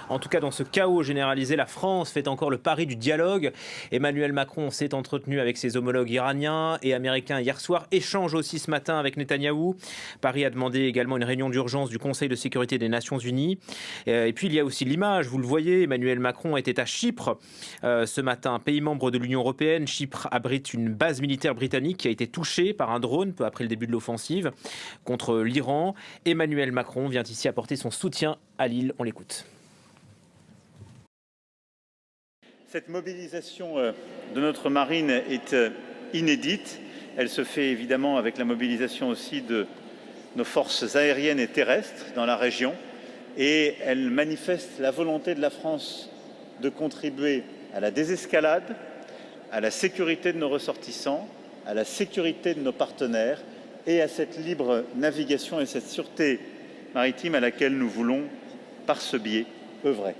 En tout cas, dans ce chaos généralisé, la France fait encore le pari du dialogue. Emmanuel Macron s'est entretenu avec ses homologues iraniens et américains hier soir, échange aussi ce matin avec Netanyahou. Paris a demandé également une réunion d'urgence du Conseil de sécurité des Nations Unies. Et puis il y a aussi l'image, vous le voyez, Emmanuel Macron était à Chypre ce matin, pays membre de l'Union européenne. Chypre abrite une base militaire britannique qui a été touchée par un drone peu après le début de l'offensive contre l'Iran. Emmanuel Macron vient ici apporter son soutien à l'île. On l'écoute. Cette mobilisation de notre marine est inédite. Elle se fait évidemment avec la mobilisation aussi de nos forces aériennes et terrestres dans la région. Et elle manifeste la volonté de la France de contribuer à la désescalade, à la sécurité de nos ressortissants, à la sécurité de nos partenaires et à cette libre navigation et cette sûreté maritime à laquelle nous voulons, par ce biais, œuvrer.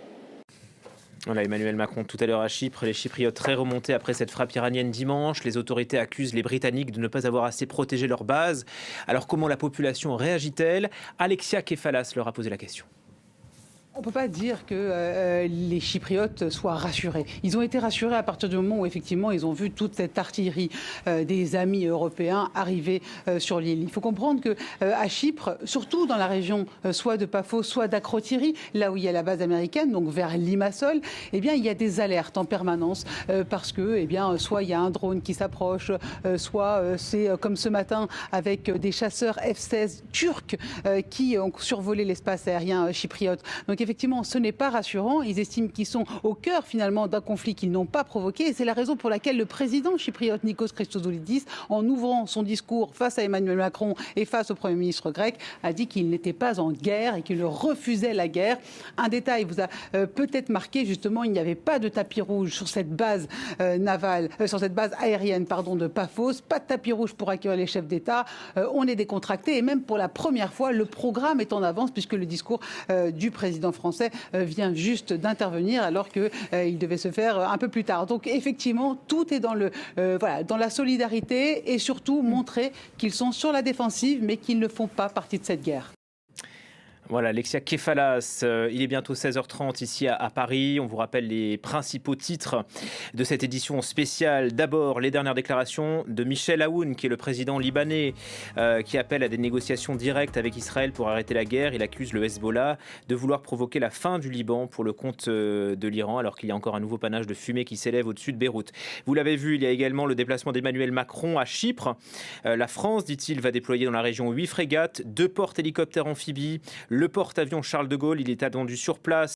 Voilà, Emmanuel Macron tout à l'heure à Chypre, les Chypriotes très remontés après cette frappe iranienne dimanche. Les autorités accusent les Britanniques de ne pas avoir assez protégé leur base. Alors comment la population réagit-elle? Alexia Kefalas leur a posé la question. On ne peut pas dire que les Chypriotes soient rassurés. Ils ont été rassurés à partir du moment où effectivement ils ont vu toute cette artillerie des amis européens arriver sur l'île. Il faut comprendre qu'à Chypre, surtout dans la région soit de Paphos, soit d'Akrotiri, là où il y a la base américaine, donc vers Limassol, eh bien, il y a des alertes en permanence parce que eh bien, soit il y a un drone qui s'approche, soit c'est comme ce matin avec des chasseurs F-16 turcs qui ont survolé l'espace aérien chypriote. Donc effectivement, ce n'est pas rassurant. Ils estiment qu'ils sont au cœur finalement d'un conflit qu'ils n'ont pas provoqué. Et c'est la raison pour laquelle le président chypriote Nikos Christodoulidis, en ouvrant son discours face à Emmanuel Macron et face au Premier ministre grec, a dit qu'il n'était pas en guerre et qu'il refusait la guerre. Un détail vous a peut-être marqué, justement, il n'y avait pas de tapis rouge sur cette base navale, sur cette base aérienne de Paphos. Pas de tapis rouge pour accueillir les chefs d'État. On est décontracté et même pour la première fois, le programme est en avance puisque le discours du président français vient juste d'intervenir alors qu'il devait se faire un peu plus tard. Donc effectivement, tout est dans la solidarité et surtout montrer qu'ils sont sur la défensive mais qu'ils ne font pas partie de cette guerre. Voilà, Alexia Kefalas, il est bientôt 16h30 ici à Paris. On vous rappelle les principaux titres de cette édition spéciale. D'abord, les dernières déclarations de Michel Aoun, qui est le président libanais, qui appelle à des négociations directes avec Israël pour arrêter la guerre. Il accuse le Hezbollah de vouloir provoquer la fin du Liban pour le compte de l'Iran, alors qu'il y a encore un nouveau panache de fumée qui s'élève au-dessus de Beyrouth. Vous l'avez vu, il y a également le déplacement d'Emmanuel Macron à Chypre. La France, dit-il, va déployer dans la région 8 frégates, 2 porte-hélicoptères amphibies. Le porte-avions Charles de Gaulle, il est attendu sur place